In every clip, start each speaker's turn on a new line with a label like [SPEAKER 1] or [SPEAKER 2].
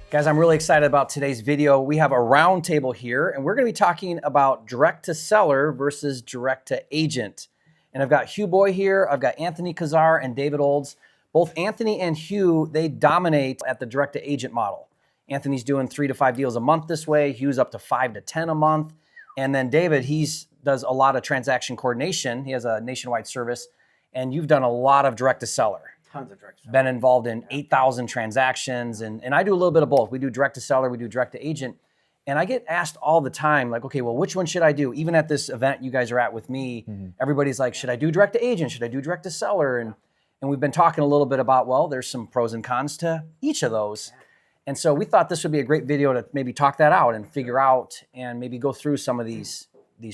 [SPEAKER 1] Guys, I'm really excited about today's video. We have a round table here, and we're going to be talking about direct to seller versus direct to agent. And I've got Hieu here, I've got Anthony Cassar and David Olds. Both Anthony and Hieu, they dominate at the direct to agent model. Anthony's doing 3 to 5 deals a month this way. Hieu's up to 5 to 10 a month. And then David, does a lot of transaction coordination. He has a nationwide service, and you've done a lot of direct to seller.
[SPEAKER 2] Tons of direct to seller.
[SPEAKER 1] Been involved in 8,000 transactions, and I do a little bit of both. We do direct to seller, we do direct to agent. And I get asked all the time, like, okay, well, which one should I do? Even at this event you guys are at with me, everybody's like, should I do direct to agent? Should I do direct to seller? And we've been talking a little bit about, well, there's some pros and cons to each of those. And so we thought this would be a great video to maybe talk that out and figure out and maybe go through some of these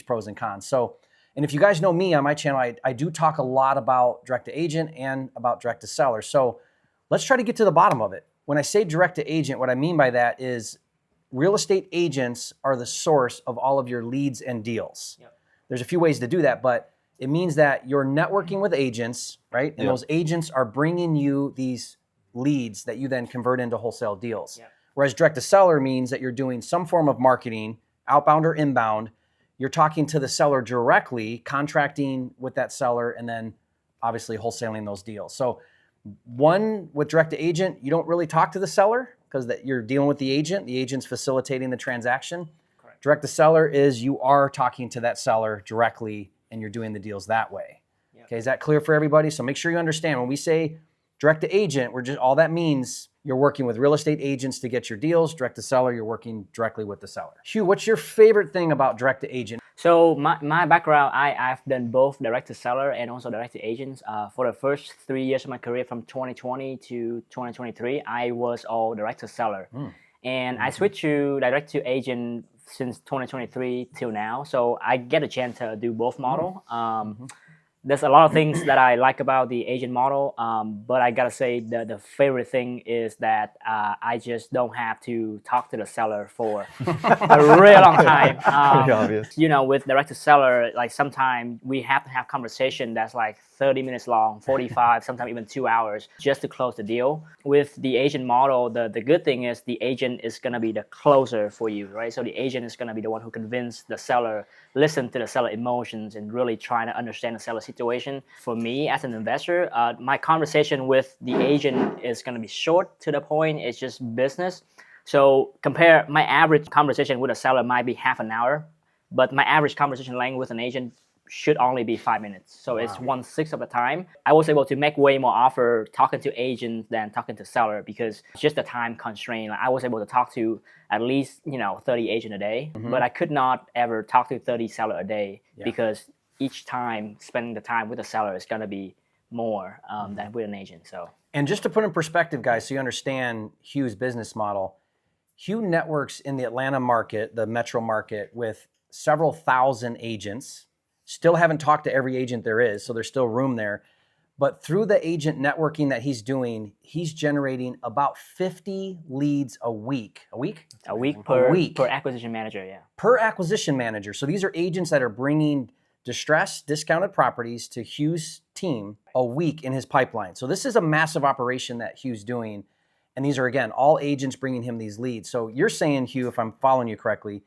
[SPEAKER 1] pros and cons. So, and if you guys know me on my channel, I do talk a lot about direct to agent and about direct to seller. So let's try to get to the bottom of it. When I say direct to agent, what I mean by that is real estate agents are the source of all of your leads and deals. Yep. There's a few ways to do that, but it means that you're networking with agents, right? And those agents are bringing you these leads that you then convert into wholesale deals. Yep. Whereas direct to seller means that you're doing some form of marketing, outbound or inbound. You're talking to the seller directly, contracting with that seller, and then obviously wholesaling those deals. So one, with direct to agent, you don't really talk to the seller because you're dealing with the agent's facilitating the transaction. Correct. Direct to seller is you are talking to that seller directly and you're doing the deals that way. Yep. Okay, is that clear for everybody? So make sure you understand when we say direct to agent, all that means you're working with real estate agents to get your deals. Direct to seller, you're working directly with the seller. Hieu, what's your favorite thing about direct to agent?
[SPEAKER 2] So my background, I've done both direct to seller and also direct to agents. For the first 3 years of my career, from 2020 to 2023, I was all direct to seller. And I switched to direct to agent since 2023 till now. So I get a chance to do both model. There's a lot of things that I like about the agent model, but I gotta say the favorite thing is that I just don't have to talk to the seller for a really long time.
[SPEAKER 3] Pretty obvious.
[SPEAKER 2] You know, with direct to seller, like sometimes we have to have conversation that's like 30 minutes long, 45, sometimes even 2 hours just to close the deal. With the agent model, the good thing is the agent is gonna be the closer for you, right? So the agent is gonna be the one who convinces the seller, listen to the seller emotions and really trying to understand the seller situation. For me as an investor, my conversation with the agent is going to be short, to the point. It's just business. So compare my average conversation with a seller might be half an hour, but my average conversation length with an agent should only be 5 minutes. So it's 1/6 of the time. I was able to make way more offer talking to agents than talking to seller because just the time constraint. Like I was able to talk to at least 30 agents a day, but I could not ever talk to 30 seller a day because each time spending the time with the seller is going to be more than with an agent. So,
[SPEAKER 1] and just to put in perspective, guys, so you understand Hieu's business model, Hieu networks in the Atlanta market, the metro market, with several thousand agents. Still haven't talked to every agent there is, so there's still room there. But through the agent networking that he's doing, he's generating about 50 leads a week. A week?
[SPEAKER 2] A week per acquisition manager, yeah.
[SPEAKER 1] Per acquisition manager. So these are agents that are bringing distressed, discounted properties to Hieu's team a week in his pipeline. So this is a massive operation that Hieu's doing. And these are, again, all agents bringing him these leads. So you're saying, Hieu, if I'm following you correctly,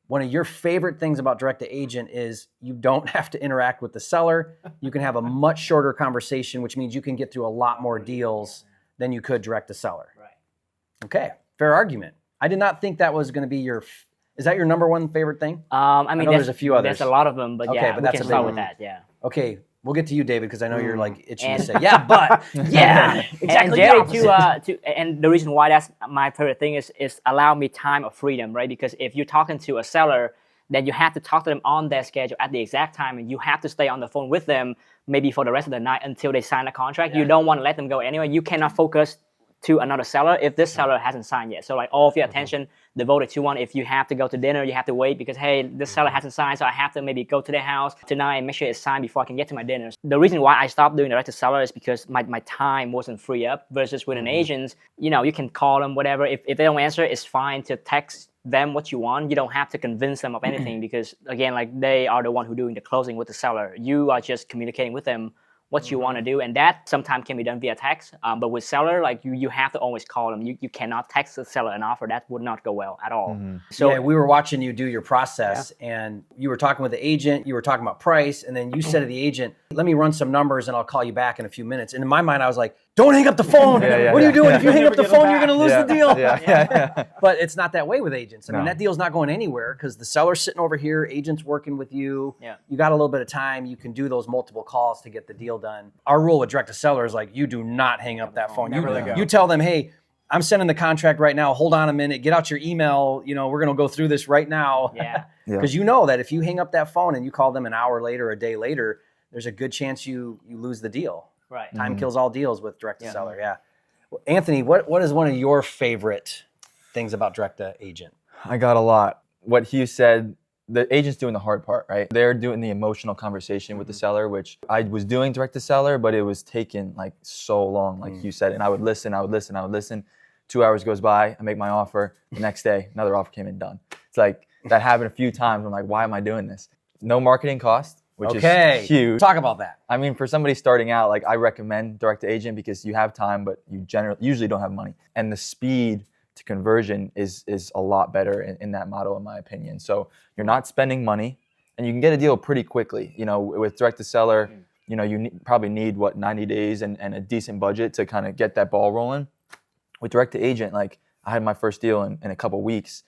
[SPEAKER 1] one of your favorite things about direct to agent is you don't have to interact with the seller. You can have a much shorter conversation, which means you can get through a lot more deals than you could direct to seller.
[SPEAKER 2] Right.
[SPEAKER 1] Okay, fair argument. I did not think that was going to be is that your number one favorite thing?
[SPEAKER 2] I mean,
[SPEAKER 1] there's a few others.
[SPEAKER 2] There's a lot of them, but
[SPEAKER 1] okay, but
[SPEAKER 2] we can start with that, yeah.
[SPEAKER 1] Okay, we'll get to you, David, because I know you're like itching to say, yeah, but, exactly.
[SPEAKER 2] And Jerry, and the reason why that's my favorite thing is allow me time of freedom, right? Because if you're talking to a seller, then you have to talk to them on their schedule at the exact time, and you have to stay on the phone with them maybe for the rest of the night until they sign a contract. You don't want to let them go anyway. You cannot focus to another seller if this seller hasn't signed yet. So like all of your attention devoted to one. If you have to go to dinner, you have to wait because, hey, this seller hasn't signed, so I have to maybe go to their house tonight and make sure it's signed before I can get to my dinner. The reason why I stopped doing direct to seller is because my time wasn't free up versus with an agent. You can call them, whatever. If they don't answer, it's fine to text them what you want. You don't have to convince them of anything because, again, like they are the one who doing the closing with the seller. You are just communicating with them what you want to do, and that sometimes can be done via text. But with seller, like you have to always call them. You cannot text the seller an offer. That would not go well at all.
[SPEAKER 1] So yeah, we were watching you do your process, and you were talking with the agent. You were talking about price, and then you said to the agent, "Let me run some numbers, and I'll call you back in a few minutes." And in my mind, I was like, "Don't hang up the phone. What are you doing? If you hang up the phone, you're going to lose the deal." But it's not that way with agents. I mean, that deal's not going anywhere because the seller's sitting over here, agent's working with you. You got a little bit of time. You can do those multiple calls to get the deal done. Our rule with direct to seller is like, you do not hang up that phone. You tell them, "Hey, I'm sending the contract right now. Hold on a minute. Get out your email. You know, we're going to go through this right now." Because you know that if you hang up that phone and you call them an hour later, a day later, there's a good chance you lose the deal.
[SPEAKER 2] Right.
[SPEAKER 1] Time kills all deals with direct to seller. Well, Anthony, what is one of your favorite things about direct to agent?
[SPEAKER 3] I got a lot. What Hieu said, the agent's doing the hard part, right? They're doing the emotional conversation with the seller, which I was doing direct to seller, but it was taking like so long, like Hieu said. And I would listen. 2 hours goes by, I make my offer. The next day, another offer came in, done. It's like that happened a few times. I'm like, why am I doing this? No marketing cost, which is huge.
[SPEAKER 1] Talk about that.
[SPEAKER 3] I mean, for somebody starting out, like I recommend direct to agent because you have time, but you usually don't have money. And the speed to conversion is a lot better in that model, in my opinion. So you're not spending money and you can get a deal pretty quickly. You know, with direct to seller, you know, you probably need 90 days and a decent budget to kind of get that ball rolling. With direct to agent, like I had my first deal in a couple weeks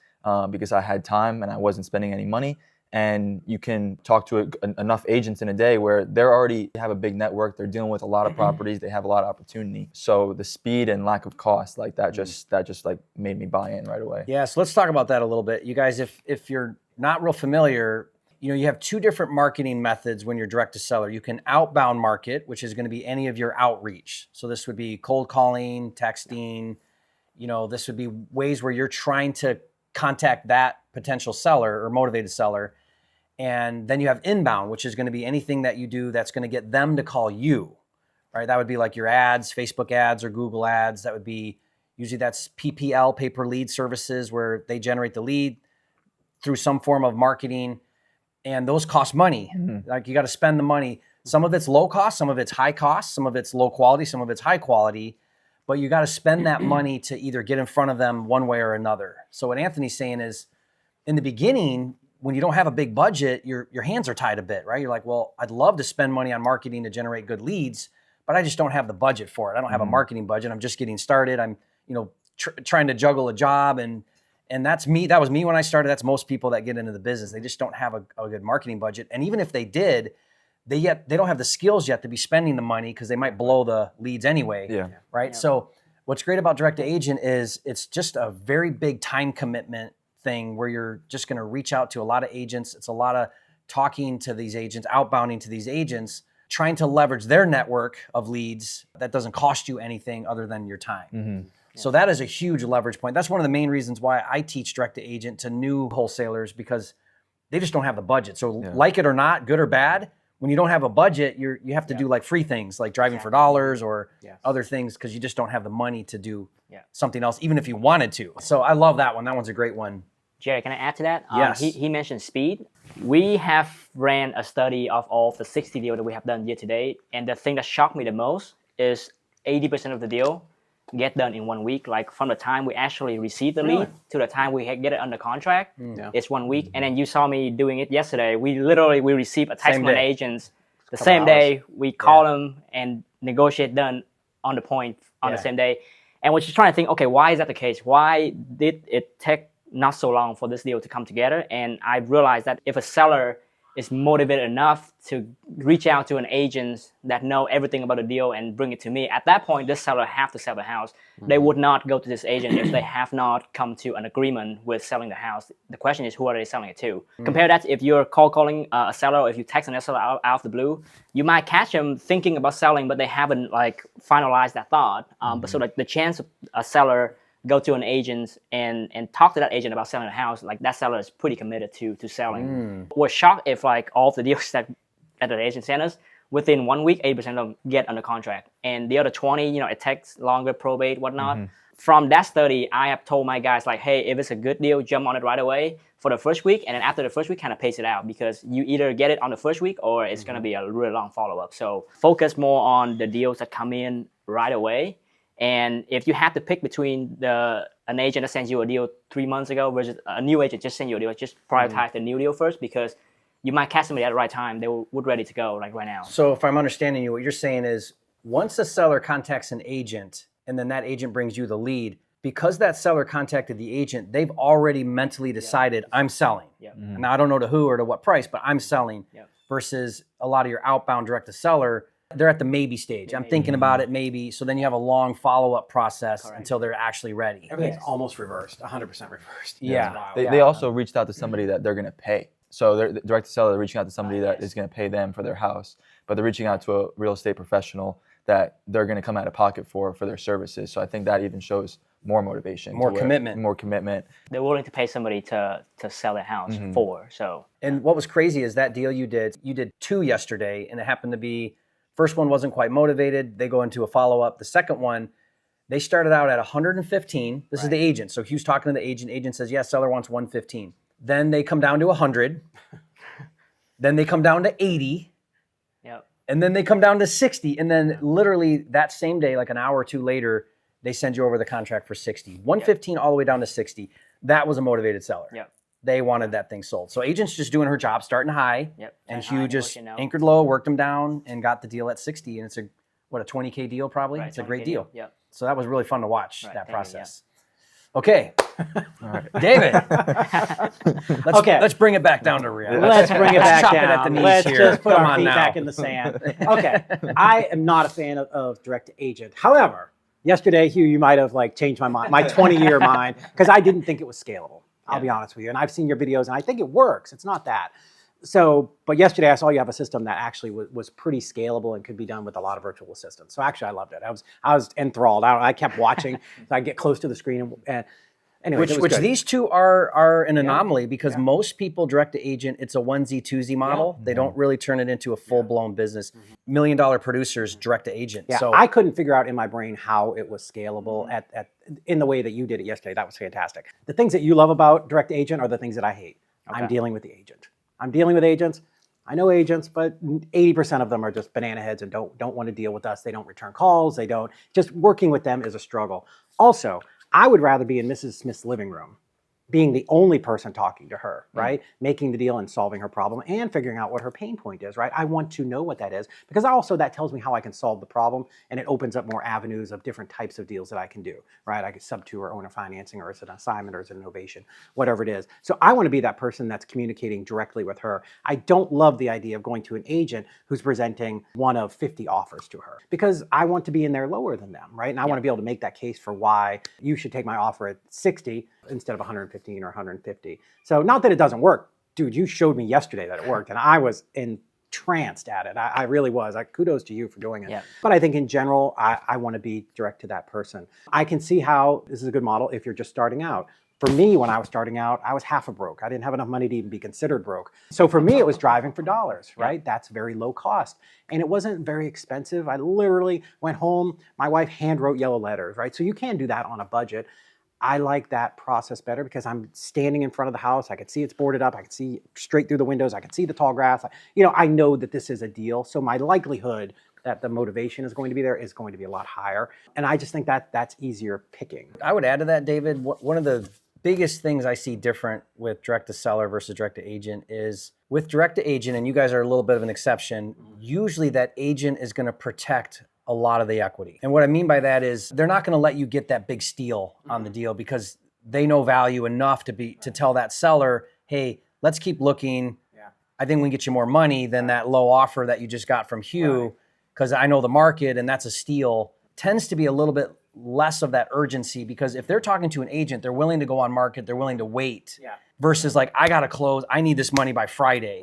[SPEAKER 3] because I had time and I wasn't spending any money. And you can talk to enough agents in a day where they already have a big network. They're dealing with a lot of properties. They have a lot of opportunity. So the speed and lack of cost, like that just like made me buy in right away.
[SPEAKER 1] Yeah, so let's talk about that a little bit. You guys, if you're not real familiar, you know, you have two different marketing methods when you're direct to seller. You can outbound market, which is going to be any of your outreach. So this would be cold calling, texting. You know, this would be ways where you're trying to contact that potential seller or motivated seller. And then you have inbound, which is going to be anything that you do that's going to get them to call you, right? That would be like your ads, Facebook ads or Google ads. That would be, usually that's PPL, pay per lead services, where they generate the lead through some form of marketing. And those cost money. Like you got to spend the money. Some of it's low cost, some of it's high cost, some of it's low quality, some of it's high quality. But you got to spend that money to either get in front of them one way or another. So what Anthony's saying is, in the beginning, when you don't have a big budget, your hands are tied a bit, right? You're like, well, I'd love to spend money on marketing to generate good leads, but I just don't have the budget for it. I don't have a marketing budget. I'm just getting started. I'm, you know, trying to juggle a job, and that's me. That was me when I started. That's most people that get into the business. They just don't have a good marketing budget. And even if they did, they don't have the skills yet to be spending the money because they might blow the leads anyway. Right. So what's great about direct to agent is it's just a very big time commitment thing where you're just going to reach out to a lot of agents. It's a lot of talking to these agents, outbounding to these agents, trying to leverage their network of leads that doesn't cost you anything other than your time. So that is a huge leverage point. That's one of the main reasons why I teach direct to agent to new wholesalers, because they just don't have the budget. So like it or not, good or bad, when you don't have a budget, you have to do like free things like driving for dollars or other things because you just don't have the money to do something else, even if you wanted to. So I love that one. That one's a great one.
[SPEAKER 2] Jerry, can I add to that?
[SPEAKER 1] Yes.
[SPEAKER 2] He mentioned speed. We have ran a study of all of the 60 deals that we have done year to date. And the thing that shocked me the most is 80% of the deal get done in 1 week. Like from the time we actually receive the lead to the time we get it under contract, it's 1 week. And then you saw me doing it yesterday. We received a text from an agent the same day. We call them and negotiate done on the point on the same day. And we're just trying to think, okay, why is that the case? Why did it take not so long for this deal to come together? And I realized that if a seller is motivated enough to reach out to an agent that know everything about the deal and bring it to me, at that point, this seller have to sell the house. They would not go to this agent if they have not come to an agreement with selling the house. The question is, who are they selling it to? Compare that if you're cold calling a seller, or if you text a seller out of the blue, you might catch them thinking about selling, but they haven't like finalized that thought. But so like the chance of a seller go to an agent and talk to that agent about selling a house, like that seller is pretty committed to selling. We're shocked if like all of the deals that the agent sent us, within 1 week, 80% of them get under contract. And the other 20, you know, it takes longer, probate, whatnot. From that study, I have told my guys like, hey, if it's a good deal, jump on it right away for the first week, and then after the first week, kind of pace it out, because you either get it on the first week or it's going to be a really long follow-up. So focus more on the deals that come in right away. And if you have to pick between an agent that sends you a deal 3 months ago versus a new agent just send you a deal, just prioritize the new deal first, because you might catch somebody at the right time. They were ready to go like right now.
[SPEAKER 1] So if I'm understanding you, what you're saying is once a seller contacts an agent and then that agent brings you the lead, because that seller contacted the agent, they've already mentally decided I'm selling. Now I don't know to who or to what price, but I'm selling. Versus a lot of your outbound direct to seller, they're at the maybe stage. I'm thinking about it maybe. So then you have a long follow-up process until they're actually ready.
[SPEAKER 4] Everything's almost reversed, 100% reversed.
[SPEAKER 1] Yeah.
[SPEAKER 3] They also reached out to somebody that they're going to pay. So they're direct to seller, they're reaching out to somebody that is going to pay them for their house, but they're reaching out to a real estate professional that they're going to come out of pocket for their services. So I think that even shows more motivation,
[SPEAKER 1] more commitment.
[SPEAKER 2] They're willing to pay somebody to sell their house for. So.
[SPEAKER 1] And what was crazy is that deal you did 2 yesterday, and it happened to be, first one wasn't quite motivated. They go into a follow-up. The second one, they started out at 115. This is the agent. So Hugh's talking to the agent. Agent says, yes, seller wants 115. Then they come down to 100. Then they come down to 80. And then they come down to 60. And then literally that same day, like an hour or two later, they send you over the contract for 60. 115 all the way down to 60. That was a motivated seller. They wanted that thing sold. So agent's just doing her job, starting high. And Hieu just anchored low, worked them down, and got the deal at 60. And it's a 20K deal probably? It's a great deal. So that was really fun to watch that process. Okay. All right. David. Let's bring it back down to reality.
[SPEAKER 4] Let's bring it back down.
[SPEAKER 1] At the knees
[SPEAKER 4] Let's
[SPEAKER 1] here.
[SPEAKER 4] just put
[SPEAKER 1] Come
[SPEAKER 4] our
[SPEAKER 1] on
[SPEAKER 4] feet
[SPEAKER 1] now.
[SPEAKER 4] back in the sand. Okay. I am not a fan of direct to agent. However, yesterday, Hieu, you might have like changed my mind, my 20-year mind, because I didn't think it was scalable. I'll be honest with you. And I've seen your videos and I think it works. It's not that. So, but yesterday I saw you have a system that actually was pretty scalable and could be done with a lot of virtual assistants. So actually I loved it. I was enthralled. I kept watching. So I get close to the screen and anyway,
[SPEAKER 1] which these two are an anomaly because most people direct to agent, it's a onesie twosie model. They don't really turn it into a full-blown business. $1 million producers direct to agent.
[SPEAKER 4] Yeah,
[SPEAKER 1] so
[SPEAKER 4] I couldn't figure out in my brain how it was scalable in the way that you did it yesterday. That was fantastic. The things that you love about direct to agent are the things that I hate. I'm dealing with the agent. I'm dealing with agents. I know agents, but 80% of them are just banana heads and don't want to deal with us. They don't return calls. They don't. Just working with them is a struggle. Also, I would rather be in Mrs. Smith's living room, being the only person talking to her, right? Making the deal and solving her problem and figuring out what her pain point is, right? I want to know what that is because also that tells me how I can solve the problem and it opens up more avenues of different types of deals that I can do, right? I could sub-to or owner financing or is it an assignment or is it an innovation, whatever it is. So I want to be that person that's communicating directly with her. I don't love the idea of going to an agent who's presenting one of 50 offers to her because I want to be in there lower than them, right? And I want to be able to make that case for why you should take my offer at 60 instead of 115 or 150. So not that it doesn't work. Dude, you showed me yesterday that it worked and I was entranced at it. I really was. Kudos to you for doing it. But I think in general, I want to be direct to that person. I can see how this is a good model if you're just starting out. For me, when I was starting out, I was half a broke. I didn't have enough money to even be considered broke. So for me, it was driving for dollars, right? That's very low cost. And it wasn't very expensive. I literally went home. My wife hand wrote yellow letters, right? So you can do that on a budget. I like that process better because I'm standing in front of the house. I can see it's boarded up. I can see straight through the windows. I can see the tall grass. I know that this is a deal. So my likelihood that the motivation is going to be there is going to be a lot higher. And I just think that that's easier picking.
[SPEAKER 1] I would add to that, David, one of the biggest things I see different with direct to seller versus direct to agent is with direct to agent, and you guys are a little bit of an exception, usually that agent is going to protect a lot of the equity. And what I mean by that is they're not going to let you get that big steal on the deal because they know value enough to tell that seller, hey, let's keep looking. I think we can get you more money than that low offer that you just got from Hieu because I know the market and that's a steal. Tends to be a little bit less of that urgency because if they're talking to an agent, they're willing to go on market, they're willing to wait versus like, I got to close, I need this money by Friday.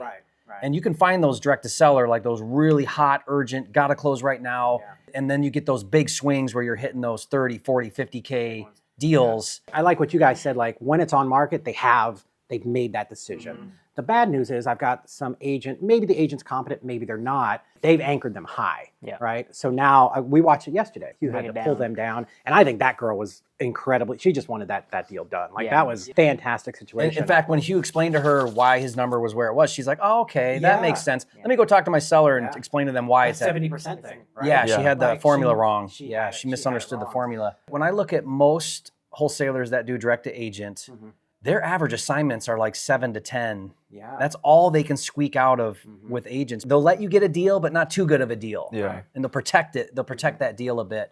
[SPEAKER 1] And you can find those direct to seller, like those really hot, urgent, got to close right now. And then you get those big swings where you're hitting those 30, 40, 50K deals.
[SPEAKER 4] I like what you guys said, like when it's on market, they've made that decision. The bad news is I've got some agent, maybe the agent's competent, maybe they're not. They've anchored them high, right? So now we watched it yesterday. You had to pull them down. And I think that girl was incredibly, she just wanted that deal done. Like that was a fantastic situation.
[SPEAKER 1] In fact, when Hieu explained to her why his number was where it was, she's like, oh, okay, that makes sense. Let me go talk to my seller and explain to them why it's at
[SPEAKER 4] 70% thing, right?
[SPEAKER 1] Yeah, she had the formula wrong. She misunderstood the formula. When I look at most wholesalers that do direct to agent, their average assignments are like 7 to 10.
[SPEAKER 4] Yeah.
[SPEAKER 1] That's all they can squeak out of with agents. They'll let you get a deal, but not too good of a deal.
[SPEAKER 3] Yeah.
[SPEAKER 1] And they'll protect it. They'll protect that deal a bit.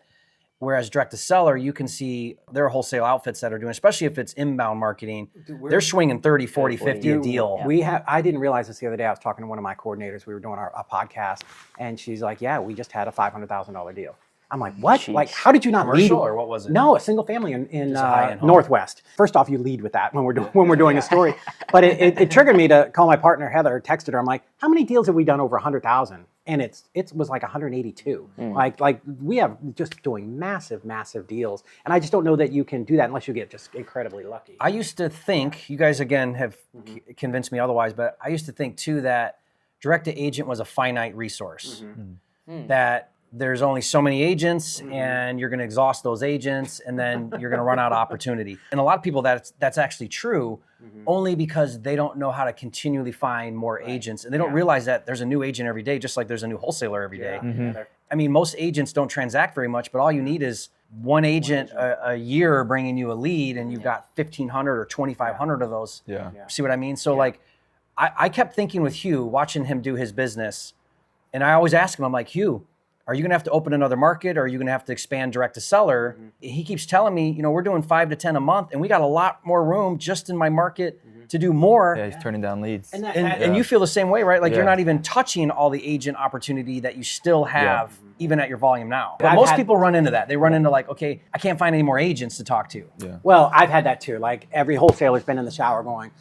[SPEAKER 1] Whereas direct to seller, you can see there are wholesale outfits that are doing, especially if it's inbound marketing, they're swinging 30, 40, 50 a deal.
[SPEAKER 4] I didn't realize this the other day. I was talking to one of my coordinators. We were doing a podcast, and she's like, yeah, we just had a $500,000 deal. I'm like, what?
[SPEAKER 2] Jeez.
[SPEAKER 4] Like, how did you not lead?
[SPEAKER 1] Commercial or what was it?
[SPEAKER 4] No, a single family in
[SPEAKER 1] high-end home.
[SPEAKER 4] Northwest. First off, you lead with that when we're doing a story. But it triggered me to call my partner Heather. Texted her. I'm like, how many deals have we done over 100,000? And it was like 182. Like we have just doing massive deals, and I just don't know that you can do that unless you get just incredibly lucky.
[SPEAKER 1] I used to think, you guys again have convinced me otherwise, but I used to think too that direct to agent was a finite resource. That there's only so many agents and you're going to exhaust those agents and then you're going to run out of opportunity. And a lot of people that's actually true only because they don't know how to continually find more agents, and they don't realize that there's a new agent every day, just like there's a new wholesaler every day. I mean, most agents don't transact very much, but all you need is one agent a year bringing you a lead, and you've got 1,500 or 2,500 of those. See what I mean? So like, I kept thinking with Hieu, watching him do his business, and I always ask him, I'm like, Hieu, are you going to have to open another market? Or are you going to have to expand direct to seller? He keeps telling me, we're doing 5 to 10 a month, and we got a lot more room just in my market to do more.
[SPEAKER 3] Yeah, he's turning down leads.
[SPEAKER 1] And you feel the same way, right? Like you're not even touching all the agent opportunity that you still have, even at your volume now. But most people run into that. They run into like, okay, I can't find any more agents to talk to.
[SPEAKER 4] Well, I've had that too. Like every wholesaler's been in the shower going,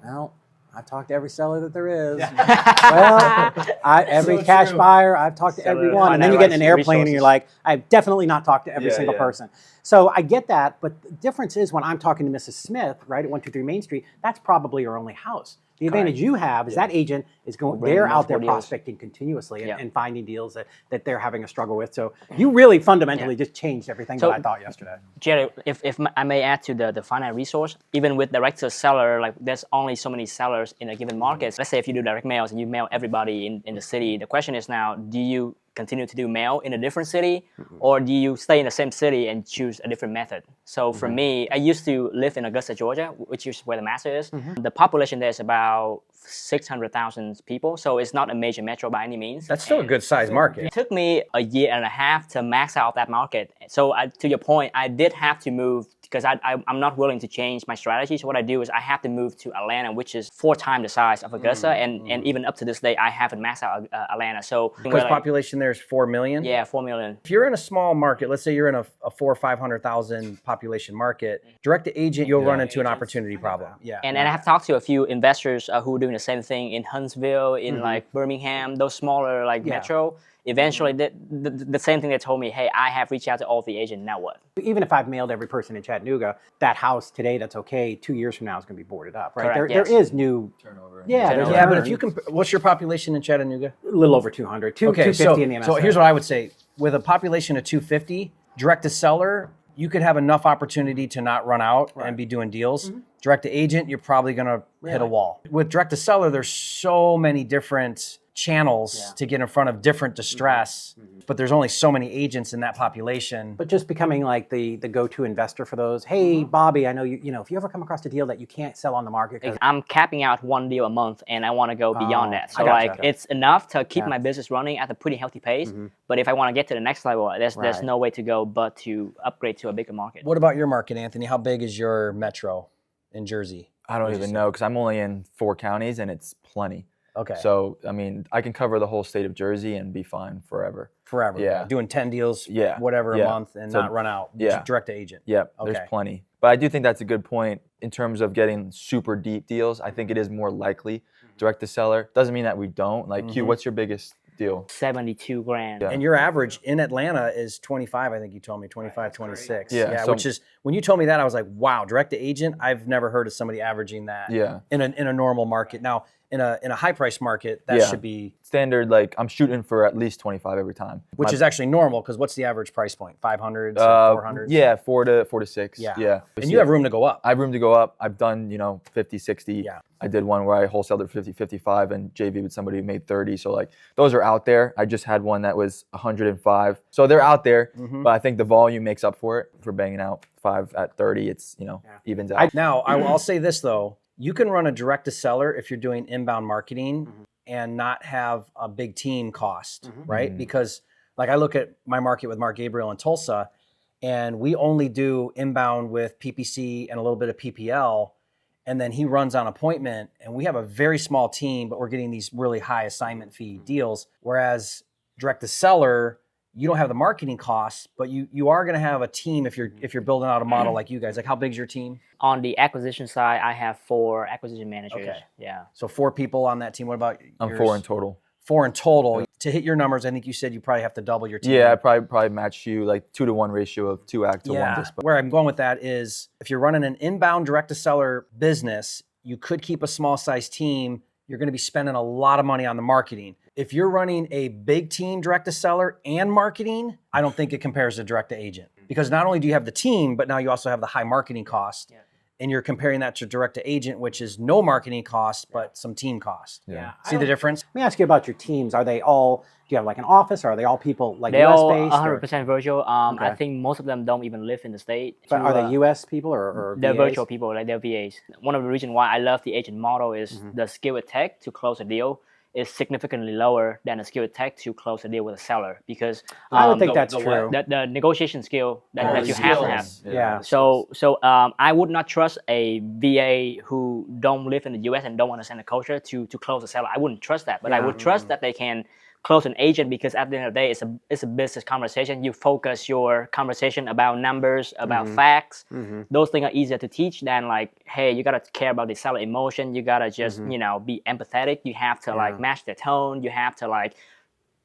[SPEAKER 4] well, I've talked to every seller that there is. Well, every cash buyer, I've talked to everyone. And then you get in an airplane and you're like, I've definitely not talked to every single person. So I get that, but the difference is when I'm talking to Mrs. Smith, right, at 123 Main Street, that's probably her only house. The advantage you have is that agent is going, they're out there prospecting continuously and finding deals that they're having a struggle with. So you really fundamentally just changed everything that I thought yesterday.
[SPEAKER 2] Jerry, if I may add to the finance resource, even with direct to seller, like there's only so many sellers in a given market. Let's say if you do direct mails and you mail everybody in the city, the question is now, do you continue to do mail in a different city, or do you stay in the same city and choose a different method? So for me, I used to live in Augusta, Georgia, which is where the Massa is. The population there is about 600,000 people, so it's not a major metro by any means.
[SPEAKER 1] That's still a good size market.
[SPEAKER 2] It took me a year and a half to max out that market. So to your point, I did have to move because I'm not willing to change my strategy. So what I do is I have to move to Atlanta, which is 4 times the size of Augusta, and even up to this day, I haven't maxed out Atlanta. So
[SPEAKER 1] because population there is 4 million?
[SPEAKER 2] Yeah, 4 million.
[SPEAKER 1] If you're in a small market, let's say you're in a 400,000 or 500,000 population market, direct to agent, you'll run into an opportunity problem.
[SPEAKER 2] And I have talked to a few investors who are doing the same thing in Huntsville, in like Birmingham, those smaller like metro. Eventually, the same thing they told me, hey, I have reached out to all the agents, now what?
[SPEAKER 4] Even if I've mailed every person in Chattanooga, that house today that's okay, 2 years from now is going to be boarded up, right?
[SPEAKER 2] Correct,
[SPEAKER 4] there is new
[SPEAKER 3] turnover.
[SPEAKER 1] Yeah, but if you can, what's your population in Chattanooga?
[SPEAKER 4] A little over 200, 250 in the MSA.
[SPEAKER 1] So here's what I would say. With a population of 250, direct to seller, you could have enough opportunity to not run out and be doing deals. Direct to agent, you're probably going to hit a wall. With direct to seller, there's so many different channels to get in front of different distress, but there's only so many agents in that population.
[SPEAKER 4] But just becoming like the go-to investor for those, hey, Bobby, I know you know, if you ever come across a deal that you can't sell on the market.
[SPEAKER 2] I'm capping out 1 deal a month and I want to go beyond that. So like it's enough to keep my business running at a pretty healthy pace. But if I want to get to the next level, there's no way to go but to upgrade to a bigger market.
[SPEAKER 1] What about your market, Anthony? How big is your metro in Jersey?
[SPEAKER 3] I don't even know because I'm only in 4 counties and it's plenty.
[SPEAKER 1] Okay.
[SPEAKER 3] So, I mean, I can cover the whole state of Jersey and be fine forever.
[SPEAKER 1] Forever.
[SPEAKER 3] Yeah.
[SPEAKER 1] Doing 10 deals, whatever a month and not run out. Direct to agent.
[SPEAKER 3] Yeah, there's plenty. But I do think that's a good point in terms of getting super deep deals. I think it is more likely direct to seller. Doesn't mean that we don't. Like, Hieu, what's your biggest deal.
[SPEAKER 2] 72 grand.
[SPEAKER 3] Yeah.
[SPEAKER 1] And your average in Atlanta is 25, I think you told me, 25, 26.
[SPEAKER 3] Yeah, so-
[SPEAKER 1] which is, when you told me that, I was like, wow, direct to agent, I've never heard of somebody averaging that
[SPEAKER 3] Yeah.
[SPEAKER 1] in a normal market. Now, in a high price market, that
[SPEAKER 3] Yeah.
[SPEAKER 1] should be,
[SPEAKER 3] Standard, like I'm shooting for at least 25 every time.
[SPEAKER 1] which is actually normal, because what's the average price point? 500s, 400s?
[SPEAKER 3] Yeah, 4 to 6.
[SPEAKER 1] Yeah. And you
[SPEAKER 3] Yeah.
[SPEAKER 1] have room to go up.
[SPEAKER 3] I have room to go up. I've done, 50, 60.
[SPEAKER 1] Yeah.
[SPEAKER 3] I did one where I wholesaled at 50, 55 and JV with somebody who made 30. So like those are out there. I just had one that was 105. So they're out there, but I think the volume makes up for it. If we're banging out 5 at 30, it's, evens out.
[SPEAKER 1] Now, I'll say this though, you can run a direct to seller if you're doing inbound marketing and not have a big team cost, right? Because like I look at my market with Mark Gabriel in Tulsa, and we only do inbound with PPC and a little bit of PPL, and then he runs on appointment, and we have a very small team, but we're getting these really high assignment fee deals. Whereas direct to seller, you don't have the marketing costs, but you are going to have a team if you're building out a model like you guys. Like, how big's your team?
[SPEAKER 2] On the acquisition side, I have 4 acquisition managers.
[SPEAKER 1] Okay.
[SPEAKER 2] Yeah.
[SPEAKER 1] So 4 people on that team. What about
[SPEAKER 3] I'm
[SPEAKER 1] yours?
[SPEAKER 3] 4 in total.
[SPEAKER 1] 4 in total. To hit your numbers, I think you said you probably have to double your team.
[SPEAKER 3] Yeah, I probably match you like 2 to 1 ratio of 2 act to 1 disp.
[SPEAKER 1] Where I'm going with that is, if you're running an inbound direct to seller business, you could keep a small size team. You're going to be spending a lot of money on the marketing. If you're running a big team direct to seller and marketing, I don't think it compares to direct to agent, because not only do you have the team, but now you also have the high marketing cost.
[SPEAKER 2] Yeah.
[SPEAKER 1] And you're comparing that to direct to agent, which is no marketing cost, but some team cost.
[SPEAKER 3] Yeah.
[SPEAKER 1] See the difference?
[SPEAKER 4] Let me ask you about your teams. Are they all, do you have like an office, or are they all people like
[SPEAKER 2] They're
[SPEAKER 4] US
[SPEAKER 2] all
[SPEAKER 4] based?
[SPEAKER 2] 100% virtual. I
[SPEAKER 4] Okay.
[SPEAKER 2] think most of them don't even live in the state.
[SPEAKER 4] But
[SPEAKER 2] To,
[SPEAKER 4] are they US people or
[SPEAKER 2] They're
[SPEAKER 4] VAs?
[SPEAKER 2] virtual people, like they're VAs. One of the reasons why I love the agent model is the skill it takes to close a deal is significantly lower than the skill it takes to close a deal with a seller, because
[SPEAKER 4] I would think that's true.
[SPEAKER 2] the negotiation skill that you have to have.
[SPEAKER 4] Yeah.
[SPEAKER 2] So I would not trust a VA who don't live in the US and don't understand the culture to close a seller. I wouldn't trust that, but I would trust that they can close an agent, because at the end of the day, it's a business conversation. You focus your conversation about numbers, about facts. Those things are easier to teach than like, hey, you gotta care about the seller emotion. You gotta just be empathetic. You have to like match their tone. You have to like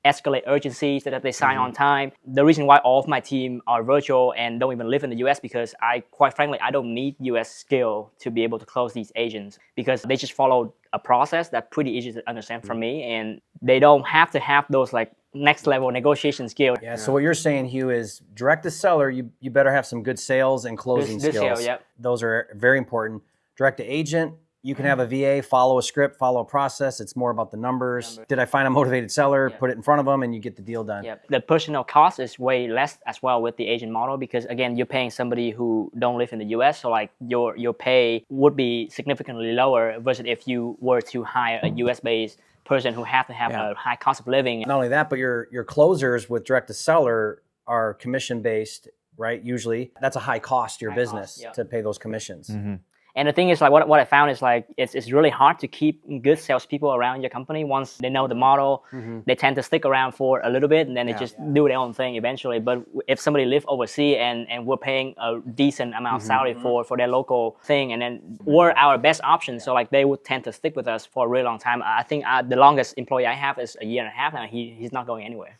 [SPEAKER 2] escalate urgency so that they sign on time. The reason why all of my team are virtual and don't even live in the US, because quite frankly, I don't need US skill to be able to close these agents, because they just follow a process that's pretty easy to understand from me, and they don't have to have those like next level negotiation skills.
[SPEAKER 1] Yeah. So what you're saying, Hieu, is direct to seller, you better have some good sales and closing
[SPEAKER 2] Good
[SPEAKER 1] skills.
[SPEAKER 2] sale, yep.
[SPEAKER 1] Those are very important. Direct to agent, you can have a VA follow a script, follow a process. It's more about the numbers. Did I find a motivated seller? Put it in front of them, and you get the deal done.
[SPEAKER 2] Yep. The personal cost is way less as well with the agent model, because again, you're paying somebody who don't live in the US, so like your pay would be significantly lower versus if you were to hire a US based person who have to have a high cost of living.
[SPEAKER 1] Not only that, but your closers with direct to seller are commission based, right? Usually, that's a high cost to your business to pay those commissions.
[SPEAKER 2] And the thing is, like, what I found is like it's really hard to keep good salespeople around your company. Once they know the model, they tend to stick around for a little bit, and then they just do their own thing eventually. But if somebody live overseas and we're paying a decent amount of salary for their local thing, and then we're our best option, so like they would tend to stick with us for a really long time. I think the longest employee I have is 1.5 years now. He's not going anywhere.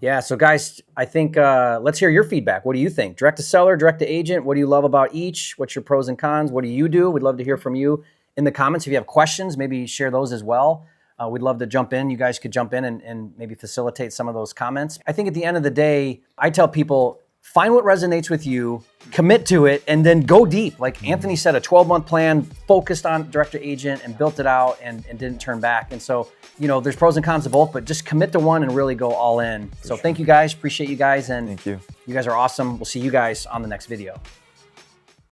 [SPEAKER 1] Yeah. So guys, I think let's hear your feedback. What do you think? Direct to seller, direct to agent. What do you love about each? What's your pros and cons? What do you do? We'd love to hear from you in the comments. If you have questions, maybe share those as well. We'd love to jump in. You guys could jump in and maybe facilitate some of those comments. I think at the end of the day, I tell people, find what resonates with you, commit to it, and then go deep. Like Anthony said, a 12-month plan, focused on direct to agent and built it out and didn't turn back. And so, there's pros and cons to both, but just commit to one and really go all in. So thank you guys. Appreciate you guys. And
[SPEAKER 3] Thank you.
[SPEAKER 1] You guys are awesome. We'll see you guys on the next video.